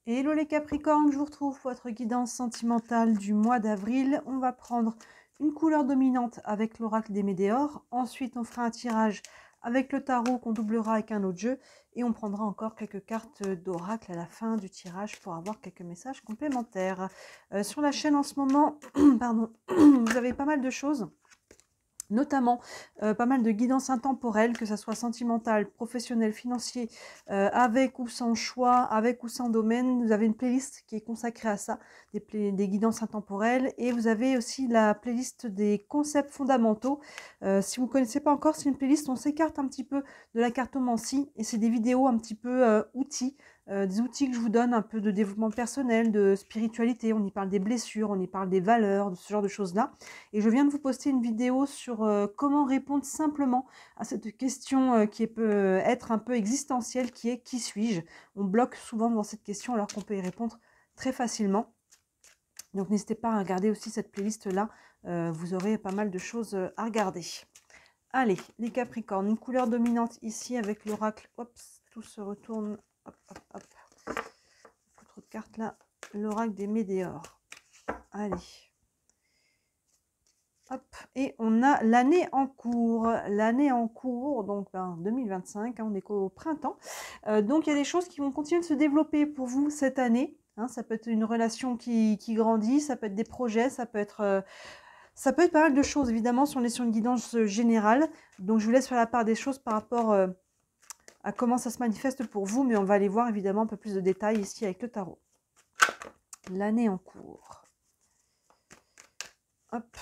Hello les Capricornes, je vous retrouve pour votre guidance sentimentale du mois d'avril. On va prendre une couleur dominante avec l'oracle des Médéors. Ensuite, on fera un tirage avec le tarot qu'on doublera avec un autre jeu. Et on prendra encore quelques cartes d'oracle à la fin du tirage pour avoir quelques messages complémentaires. Sur la chaîne en ce moment, pardon, vous avez pas mal de choses. Notamment pas mal de guidance intemporelle, que ce soit sentimentale, professionnelle, financier, avec ou sans choix, avec ou sans domaine. Vous avez une playlist qui est consacrée à ça, des guidances intemporelles. Et vous avez aussi la playlist des concepts fondamentaux. Si vous ne connaissez pas encore, c'est une playlist, on s'écarte un petit peu de la cartomancie. Et c'est des vidéos un petit peu outils. Des outils que je vous donne, un peu de développement personnel, de spiritualité, on y parle des blessures, on y parle des valeurs, de ce genre de choses-là. Et je viens de vous poster une vidéo sur comment répondre simplement à cette question qui peut être un peu existentielle, qui est « qui suis-je ?» On bloque souvent devant cette question alors qu'on peut y répondre très facilement. Donc n'hésitez pas à regarder aussi cette playlist-là, vous aurez pas mal de choses à regarder. Allez, les Capricornes, une couleur dominante ici avec l'oracle. Hop, tout se retourne. Hop, hop, hop. Beaucoup trop de cartes là. L'oracle des Médéors. Allez. Hop. Et on a l'année en cours. L'année en cours, donc 2025, hein, on est qu'au printemps. Donc il y a des choses qui vont continuer de se développer pour vous cette année. Hein, ça peut être une relation qui grandit, ça peut être des projets, ça peut être pas mal de choses, évidemment, si on est sur une guidance générale. Donc, je vous laisse faire la part des choses par rapport à comment ça se manifeste pour vous, mais on va aller voir, évidemment, un peu plus de détails ici avec le tarot. L'année en cours. Hop.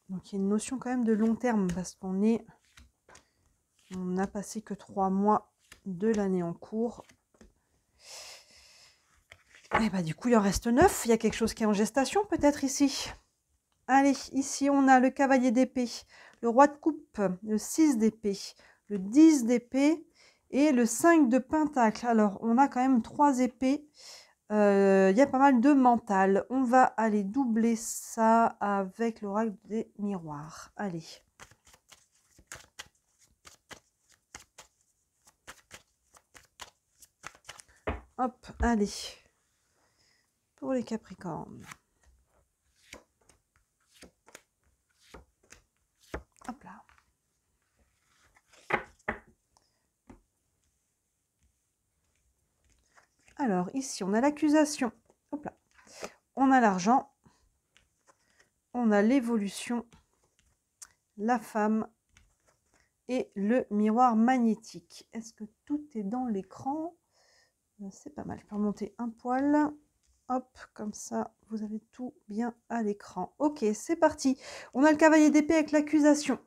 Donc, il y a une notion quand même de long terme, parce qu'on n'a passé que 3 mois de l'année en cours. Et bah, du coup, il en reste 9. Il y a quelque chose qui est en gestation, peut-être, ici. Allez, ici, on a le cavalier d'épée, le roi de coupe, le 6 d'épée, le 10 d'épée et le 5 de pentacle. Alors, on a quand même 3 épées. Il y a pas mal de mental. On va aller doubler ça avec l'oracle des miroirs. Allez. Hop, allez. Pour les Capricornes. Hop là. Alors, ici, on a l'accusation. Hop là. On a l'argent. On a l'évolution. La femme. Et le miroir magnétique. Est-ce que tout est dans l'écran? C'est pas mal. Je peux remonter un poil. Hop, comme ça, vous avez tout bien à l'écran. Ok, c'est parti. On a le cavalier d'épée avec l'accusation.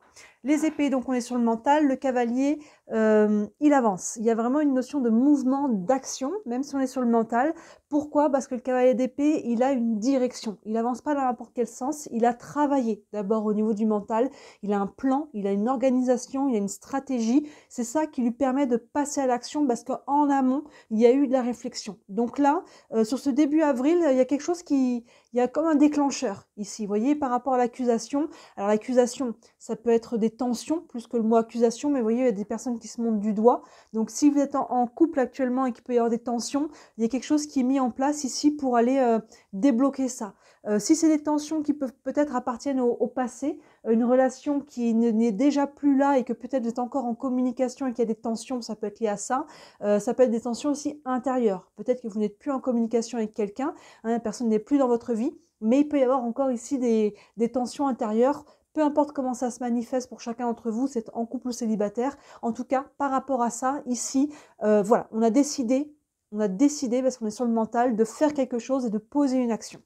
Les épées, donc on est sur le mental. Le cavalier, il avance. Il y a vraiment une notion de mouvement, d'action, même si on est sur le mental. Pourquoi? Parce que le cavalier d'épée, il a une direction. Il avance pas dans n'importe quel sens. Il a travaillé d'abord au niveau du mental. Il a un plan, il a une organisation, il a une stratégie. C'est ça qui lui permet de passer à l'action parce qu'en amont, il y a eu de la réflexion. Donc là, sur ce début avril, il y a quelque chose il y a comme un déclencheur ici, vous voyez, par rapport à l'accusation. Alors l'accusation, ça peut être des tensions, plus que le mot accusation, mais vous voyez, il y a des personnes qui se montrent du doigt. Donc si vous êtes en couple actuellement et qu'il peut y avoir des tensions, il y a quelque chose qui est mis en place ici pour aller débloquer ça. Si c'est des tensions qui peuvent peut-être appartiennent au passé, une relation qui n'est déjà plus là et que peut-être vous êtes encore en communication et qu'il y a des tensions, ça peut être lié à ça. Ça peut être des tensions aussi intérieures. Peut-être que vous n'êtes plus en communication avec quelqu'un, hein, la personne n'est plus dans votre vie, mais il peut y avoir encore ici des tensions intérieures. Peu importe comment ça se manifeste pour chacun d'entre vous, c'est en couple ou célibataire. En tout cas, par rapport à ça, ici, voilà, on a décidé, parce qu'on est sur le mental, de faire quelque chose et de poser une action.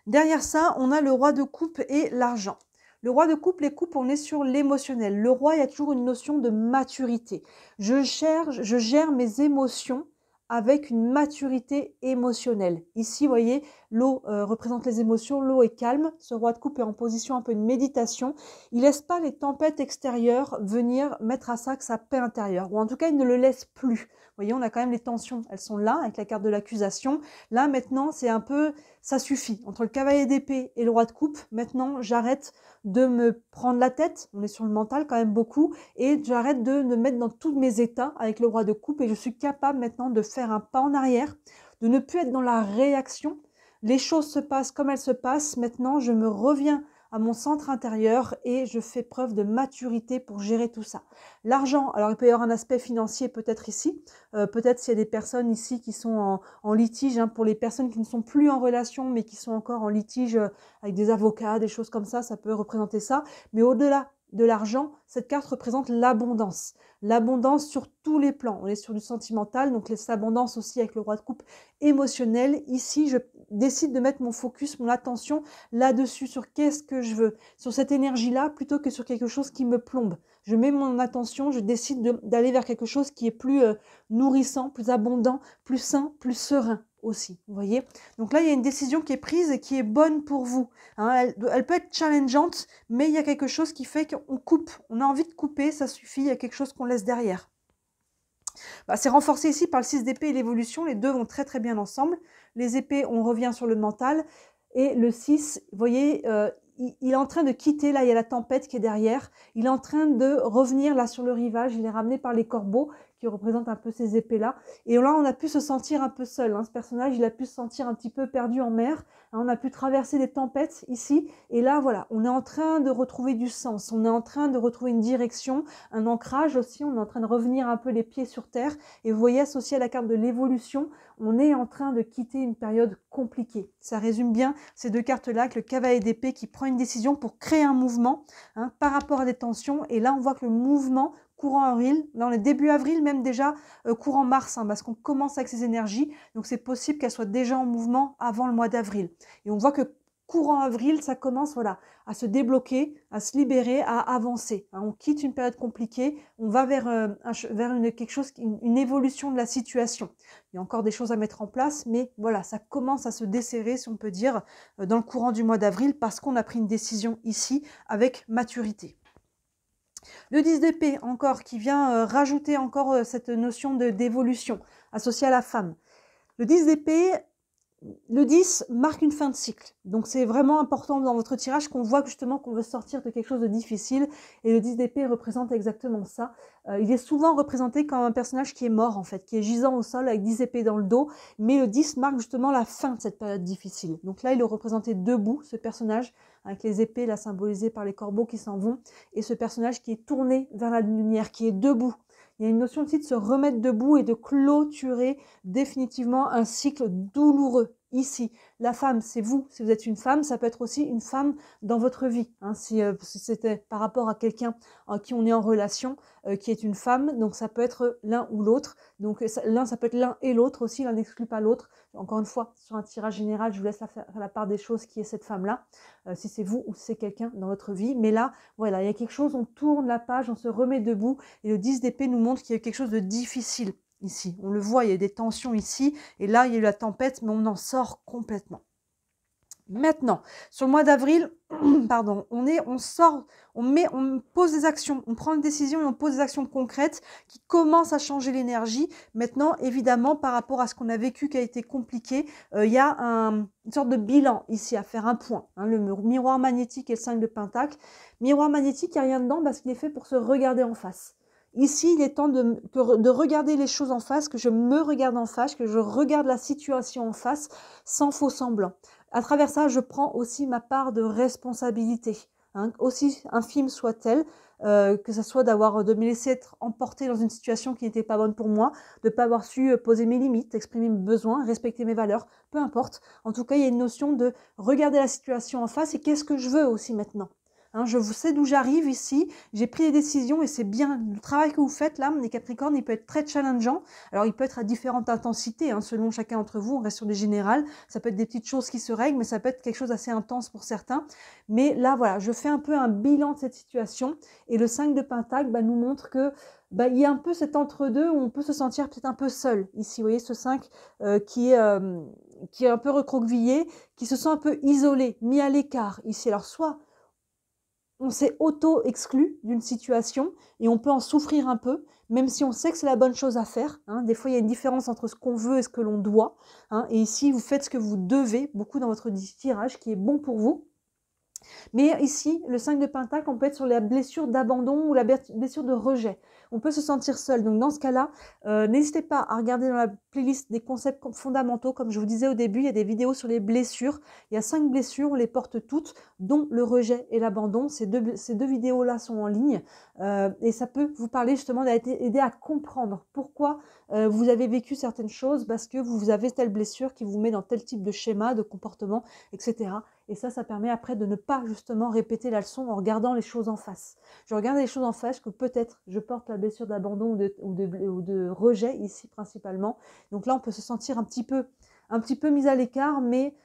Derrière ça, on a le roi de coupe et l'argent. Le roi de coupe, les coupes, on est sur l'émotionnel. Le roi, il y a toujours une notion de maturité. Je gère mes émotions avec une maturité émotionnelle. Ici, vous voyez, L'eau représente les émotions, l'eau est calme, ce roi de coupe est en position un peu de méditation. Il laisse pas les tempêtes extérieures venir mettre à sac sa paix intérieure, ou en tout cas il ne le laisse plus. Vous voyez, on a quand même les tensions, elles sont là avec la carte de l'accusation. Là maintenant c'est un peu, ça suffit. Entre le cavalier d'épée et le roi de coupe, maintenant j'arrête de me prendre la tête, on est sur le mental quand même beaucoup, et j'arrête de me mettre dans tous mes états avec le roi de coupe et je suis capable maintenant de faire un pas en arrière, de ne plus être dans la réaction. Les choses se passent comme elles se passent, maintenant je me reviens à mon centre intérieur et je fais preuve de maturité pour gérer tout ça. L'argent, alors il peut y avoir un aspect financier peut-être ici, peut-être s'il y a des personnes ici qui sont en litige, hein, pour les personnes qui ne sont plus en relation mais qui sont encore en litige avec des avocats, des choses comme ça peut représenter ça. Mais au-delà de l'argent, cette carte représente l'abondance. L'abondance sur tous les plans. On est sur du sentimental, donc l'abondance aussi avec le roi de coupe émotionnel. Ici, je décide de mettre mon focus, mon attention là-dessus, sur qu'est-ce que je veux, sur cette énergie-là, plutôt que sur quelque chose qui me plombe. Je mets mon attention, je décide d'aller vers quelque chose qui est plus nourrissant, plus abondant, plus sain, plus serein aussi, vous voyez. Donc là, il y a une décision qui est prise et qui est bonne pour vous. Hein, elle peut être challengeante, mais il y a quelque chose qui fait qu'on coupe. On a envie de couper, ça suffit, il y a quelque chose qu'on laisse derrière. Bah, c'est renforcé ici par le 6 d'épée et l'évolution, les deux vont très très bien ensemble. Les épées, on revient sur le mental, et le 6, vous voyez, il est en train de quitter, là il y a la tempête qui est derrière, il est en train de revenir là sur le rivage, il est ramené par les corbeaux, qui représentent un peu ces épées-là, et là on a pu se sentir un peu seul, hein. Ce personnage il a pu se sentir un petit peu perdu en mer, hein, on a pu traverser des tempêtes ici, et là voilà, on est en train de retrouver du sens, on est en train de retrouver une direction, un ancrage aussi, on est en train de revenir un peu les pieds sur terre, et vous voyez associé à la carte de l'évolution, on est en train de quitter une période compliquée. Ça résume bien ces deux cartes-là, avec le cavalier d'épée qui prend une décision pour créer un mouvement, hein, par rapport à des tensions, et là on voit que le mouvement courant avril, là on est début avril, même déjà courant mars, hein, parce qu'on commence avec ces énergies, donc c'est possible qu'elles soient déjà en mouvement avant le mois d'avril. Et on voit que courant avril, ça commence voilà, à se débloquer, à se libérer, à avancer. Hein, on quitte une période compliquée, on va vers, quelque chose, une évolution de la situation. Il y a encore des choses à mettre en place, mais voilà, ça commence à se desserrer, si on peut dire, dans le courant du mois d'avril, parce qu'on a pris une décision ici avec maturité. Le 10 d'épée, encore, qui vient rajouter encore cette notion d'évolution associée à la femme. Le 10 d'épée, le 10 marque une fin de cycle. Donc c'est vraiment important dans votre tirage qu'on voit justement qu'on veut sortir de quelque chose de difficile. Et le 10 d'épée représente exactement ça. Il est souvent représenté comme un personnage qui est mort en fait, qui est gisant au sol avec 10 épées dans le dos. Mais le 10 marque justement la fin de cette période difficile. Donc là il est représenté debout, ce personnage, avec les épées là symbolisées par les corbeaux qui s'en vont. Et ce personnage qui est tourné vers la lumière, qui est debout. Il y a une notion aussi de se remettre debout et de clôturer définitivement un cycle douloureux. Ici, la femme, c'est vous. Si vous êtes une femme, ça peut être aussi une femme dans votre vie. Hein, si c'était par rapport à quelqu'un à qui on est en relation, qui est une femme, donc ça peut être l'un ou l'autre. Donc l'un, ça peut être l'un et l'autre aussi, l'un n'exclut pas l'autre. Encore une fois, sur un tirage général, je vous laisse faire la part des choses qui est cette femme-là, si c'est vous ou si c'est quelqu'un dans votre vie. Mais là, voilà, il y a quelque chose, on tourne la page, on se remet debout, et le 10 d'épée nous montre qu'il y a quelque chose de difficile ici. On le voit, il y a des tensions ici, et là, il y a eu la tempête, mais on en sort complètement. Maintenant, sur le mois d'avril, pardon, on sort, on pose des actions, on prend une décision et on pose des actions concrètes qui commencent à changer l'énergie. Maintenant, évidemment, par rapport à ce qu'on a vécu qui a été compliqué, il y a une sorte de bilan ici à faire, un point. Hein, le miroir magnétique et le 5 de Pentacle. Miroir magnétique, il n'y a rien dedans parce qu'il est fait pour se regarder en face. Ici, il est temps de regarder les choses en face, que je me regarde en face, que je regarde la situation en face, sans faux semblant. À travers ça, je prends aussi ma part de responsabilité, hein, aussi infime soit-elle, que ce soit de me laisser être emportée dans une situation qui n'était pas bonne pour moi, de ne pas avoir su poser mes limites, exprimer mes besoins, respecter mes valeurs, peu importe. En tout cas, il y a une notion de regarder la situation en face et qu'est-ce que je veux aussi maintenant. Hein, je sais d'où j'arrive ici, j'ai pris des décisions et c'est bien le travail que vous faites là, les Capricornes, il peut être très challengeant. Alors il peut être à différentes intensités, hein, selon chacun d'entre vous, on reste sur des générales, ça peut être des petites choses qui se règlent, mais ça peut être quelque chose d'assez intense pour certains. Mais là voilà, je fais un peu un bilan de cette situation et le 5 de Pentacle nous montre que il y a un peu cet entre-deux où on peut se sentir peut-être un peu seul. Ici, vous voyez ce 5 qui est qui est un peu recroquevillé, qui se sent un peu isolé, mis à l'écart ici. Alors soit on s'est auto-exclu d'une situation et on peut en souffrir un peu, même si on sait que c'est la bonne chose à faire. Hein. Des fois, il y a une différence entre ce qu'on veut et ce que l'on doit. Hein. Et ici, vous faites ce que vous devez, beaucoup dans votre tirage, qui est bon pour vous. Mais ici, le 5 de Pentacle, on peut être sur la blessure d'abandon ou la blessure de rejet. On peut se sentir seul. Donc dans ce cas-là, n'hésitez pas à regarder dans la playlist des concepts fondamentaux. Comme je vous disais au début, il y a des vidéos sur les blessures. Il y a 5 blessures, on les porte toutes, dont le rejet et l'abandon. Ces deux vidéos-là sont en ligne. Et ça peut vous parler justement d'aider à comprendre pourquoi vous avez vécu certaines choses, parce que vous avez telle blessure qui vous met dans tel type de schéma, de comportement, etc. Et ça permet après de ne pas justement répéter la leçon en regardant les choses en face. Je regarde les choses en face, que peut-être je porte la blessure d'abandon ou de rejet ici principalement. Donc là, on peut se sentir un petit peu mis à l'écart, mais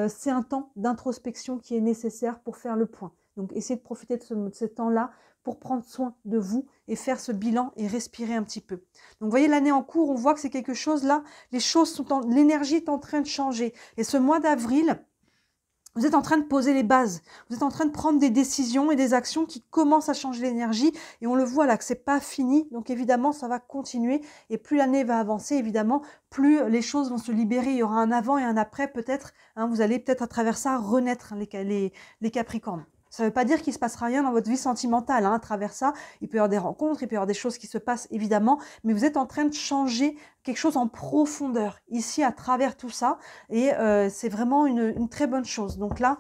c'est un temps d'introspection qui est nécessaire pour faire le point. Donc essayez de profiter de ce temps-là pour prendre soin de vous et faire ce bilan et respirer un petit peu. Donc vous voyez l'année en cours, on voit que c'est quelque chose là, l'énergie est en train de changer. Et ce mois d'avril, vous êtes en train de poser les bases, vous êtes en train de prendre des décisions et des actions qui commencent à changer l'énergie et on le voit là que c'est pas fini, donc évidemment ça va continuer et plus l'année va avancer, évidemment, plus les choses vont se libérer, il y aura un avant et un après peut-être, hein, vous allez peut-être à travers ça renaître les Capricornes. Ça ne veut pas dire qu'il ne se passera rien dans votre vie sentimentale, hein, à travers ça. Il peut y avoir des rencontres, il peut y avoir des choses qui se passent évidemment, mais vous êtes en train de changer quelque chose en profondeur ici à travers tout ça et c'est vraiment une très bonne chose. Donc là,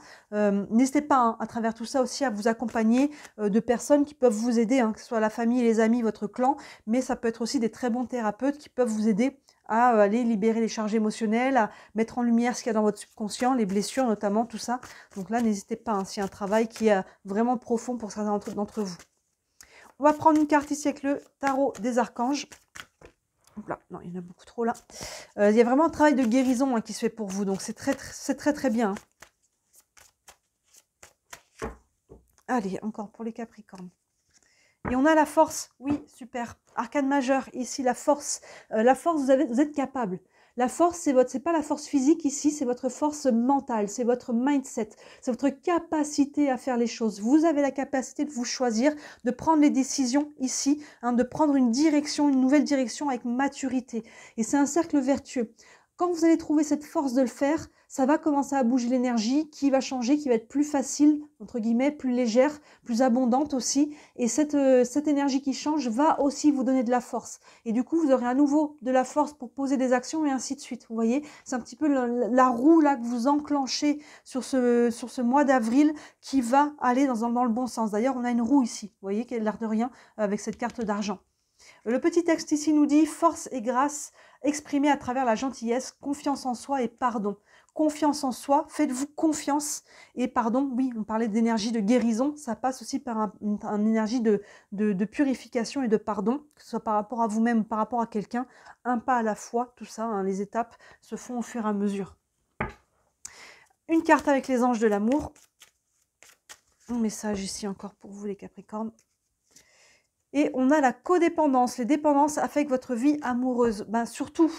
n'hésitez pas hein, à travers tout ça aussi à vous accompagner de personnes qui peuvent vous aider, hein, que ce soit la famille, les amis, votre clan, mais ça peut être aussi des très bons thérapeutes qui peuvent vous aider à aller libérer les charges émotionnelles, à mettre en lumière ce qu'il y a dans votre subconscient, les blessures notamment, tout ça. Donc là, n'hésitez pas, hein, s'il y a un travail qui est vraiment profond pour certains d'entre vous. On va prendre une carte ici avec le tarot des archanges. Là, non, il y en a beaucoup trop là. Il y a vraiment un travail de guérison hein, qui se fait pour vous, donc c'est très bien. Hein. Allez, encore pour les Capricornes. Et on a la force, oui, super. Arcane majeur, ici, la force. La force, vous êtes capable. La force, c'est pas la force physique ici, c'est votre force mentale, c'est votre mindset, c'est votre capacité à faire les choses. Vous avez la capacité de vous choisir, de prendre les décisions ici, hein, de prendre une direction, une nouvelle direction avec maturité. Et c'est un cercle vertueux. Quand vous allez trouver cette force de le faire, ça va commencer à bouger l'énergie qui va changer, qui va être plus facile, entre guillemets, plus légère, plus abondante aussi. Et cette énergie qui change va aussi vous donner de la force. Et du coup, vous aurez à nouveau de la force pour poser des actions et ainsi de suite. Vous voyez, c'est un petit peu la roue là que vous enclenchez sur ce mois d'avril qui va aller dans le bon sens. D'ailleurs, on a une roue ici, vous voyez, qui a l'air de rien avec cette carte d'argent. Le petit texte ici nous dit « Force et grâce exprimée à travers la gentillesse, confiance en soi et pardon ». Confiance en soi, faites-vous confiance et pardon, oui, on parlait d'énergie de guérison, ça passe aussi par une énergie de purification et de pardon, que ce soit par rapport à vous-même, par rapport à quelqu'un, un pas à la fois, tout ça, hein, les étapes se font au fur et à mesure. Une carte avec les anges de l'amour, un message ici encore pour vous les Capricornes. Et on a la codépendance, les dépendances affectent votre vie amoureuse, ben, surtout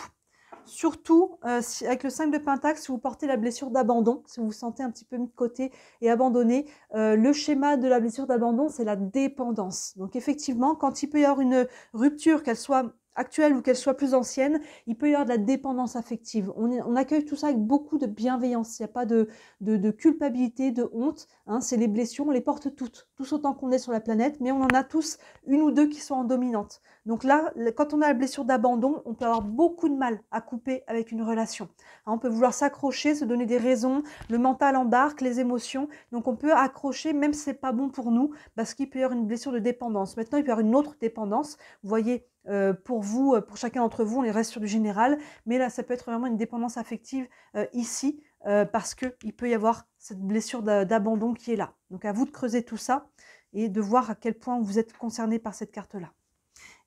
avec le 5 de Pentacle, si vous portez la blessure d'abandon, si vous vous sentez un petit peu mis de côté et abandonné, le schéma de la blessure d'abandon, c'est la dépendance. Donc effectivement, quand il peut y avoir une rupture, qu'elle soit actuelle ou qu'elle soit plus ancienne, il peut y avoir de la dépendance affective. On accueille tout ça avec beaucoup de bienveillance. Il n'y a pas de culpabilité, de honte. Hein, c'est les blessures, on les porte toutes, tous autant qu'on est sur la planète, mais on en a tous une ou deux qui sont en dominante. Donc là, quand on a la blessure d'abandon, on peut avoir beaucoup de mal à couper avec une relation. Hein, on peut vouloir s'accrocher, se donner des raisons, le mental embarque, les émotions. Donc on peut accrocher, même si ce n'est pas bon pour nous, parce qu'il peut y avoir une blessure de dépendance. Maintenant, il peut y avoir une autre dépendance. Vous voyez, pour vous, pour chacun d'entre vous, on reste sur du général, mais là, ça peut être vraiment une dépendance affective ici, parce qu'il peut y avoir cette blessure d'abandon qui est là. Donc à vous de creuser tout ça et de voir à quel point vous êtes concerné par cette carte-là.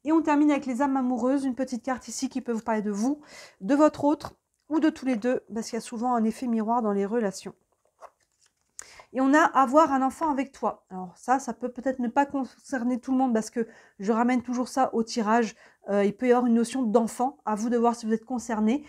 Et on termine avec les âmes amoureuses, une petite carte ici qui peut vous parler de vous, de votre autre ou de tous les deux, parce qu'il y a souvent un effet miroir dans les relations. Et on a avoir un enfant avec toi. Alors ça peut peut-être ne pas concerner tout le monde parce que je ramène toujours ça au tirage. Il peut y avoir une notion d'enfant, à vous de voir si vous êtes concerné.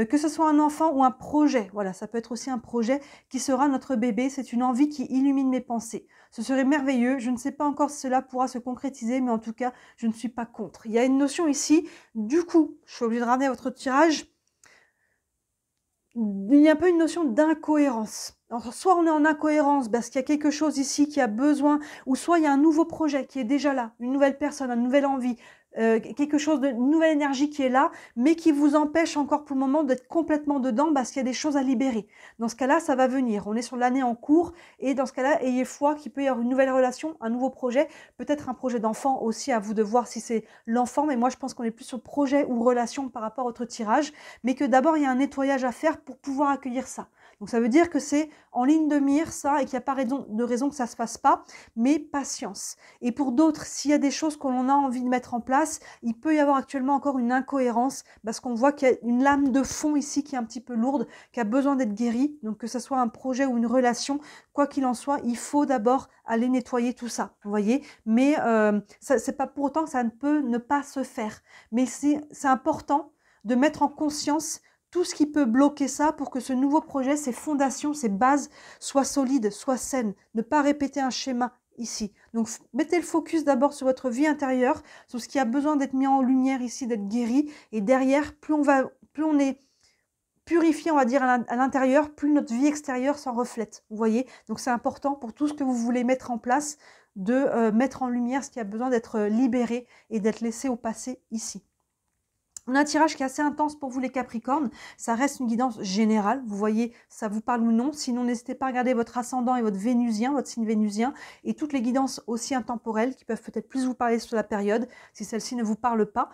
Que ce soit un enfant ou un projet, voilà, ça peut être aussi un projet qui sera notre bébé. C'est une envie qui illumine mes pensées. Ce serait merveilleux. Je ne sais pas encore si cela pourra se concrétiser, mais en tout cas, je ne suis pas contre. Il y a une notion ici, du coup, je suis obligée de ramener votre tirage. Il y a un peu une notion d'incohérence. Alors, soit on est en incohérence parce qu'il y a quelque chose ici qui a besoin, ou soit il y a un nouveau projet qui est déjà là, une nouvelle personne, une nouvelle envie, quelque chose une nouvelle énergie qui est là, mais qui vous empêche encore pour le moment d'être complètement dedans parce qu'il y a des choses à libérer. Dans ce cas-là, ça va venir. On est sur l'année en cours et dans ce cas-là, ayez foi qu'il peut y avoir une nouvelle relation, un nouveau projet, peut-être un projet d'enfant aussi, à vous de voir si c'est l'enfant, mais moi je pense qu'on est plus sur projet ou relation par rapport à votre tirage, mais que d'abord il y a un nettoyage à faire pour pouvoir accueillir ça. Donc ça veut dire que c'est en ligne de mire ça et qu'il n'y a pas de raison que ça ne se fasse pas, mais patience. Et pour d'autres, s'il y a des choses qu'on a envie de mettre en place, il peut y avoir actuellement encore une incohérence parce qu'on voit qu'il y a une lame de fond ici qui est un petit peu lourde, qui a besoin d'être guérie. Donc que ce soit un projet ou une relation, quoi qu'il en soit, il faut d'abord aller nettoyer tout ça, vous voyez. Mais c'est pas pour autant que ça ne peut ne pas se faire. Mais c'est important de mettre en conscience tout ce qui peut bloquer ça pour que ce nouveau projet, ses fondations, ses bases soient solides, soient saines. Ne pas répéter un schéma ici. Donc, mettez le focus d'abord sur votre vie intérieure, sur ce qui a besoin d'être mis en lumière ici, d'être guéri. Et derrière, plus on est purifié, on va dire, à l'intérieur, plus notre vie extérieure s'en reflète. Vous voyez? Donc, c'est important pour tout ce que vous voulez mettre en place de mettre en lumière ce qui a besoin d'être libéré et d'être laissé au passé ici. On a un tirage qui est assez intense pour vous les Capricornes, ça reste une guidance générale, vous voyez, ça vous parle ou non, sinon n'hésitez pas à regarder votre ascendant et votre vénusien, votre signe vénusien, et toutes les guidances aussi intemporelles qui peuvent peut-être plus vous parler sur la période, si celle-ci ne vous parle pas.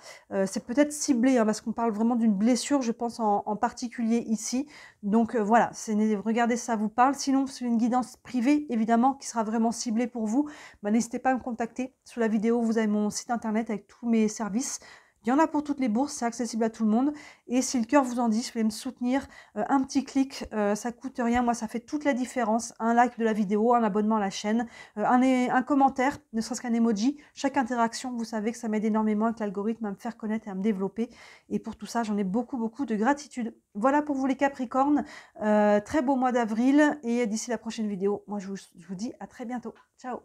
C'est peut-être ciblé, hein, parce qu'on parle vraiment d'une blessure, je pense en particulier ici, donc voilà, regardez si ça vous parle, sinon c'est une guidance privée, évidemment, qui sera vraiment ciblée pour vous, n'hésitez pas à me contacter, sous la vidéo vous avez mon site internet avec tous mes services. Il y en a pour toutes les bourses, c'est accessible à tout le monde. Et si le cœur vous en dit, si vous voulez me soutenir, un petit clic, ça coûte rien. Moi, ça fait toute la différence. Un like de la vidéo, un abonnement à la chaîne, un commentaire, ne serait-ce qu'un emoji. Chaque interaction, vous savez que ça m'aide énormément avec l'algorithme à me faire connaître et à me développer. Et pour tout ça, j'en ai beaucoup, beaucoup de gratitude. Voilà pour vous les Capricornes. Très beau mois d'avril. Et d'ici la prochaine vidéo, moi, je vous dis à très bientôt. Ciao!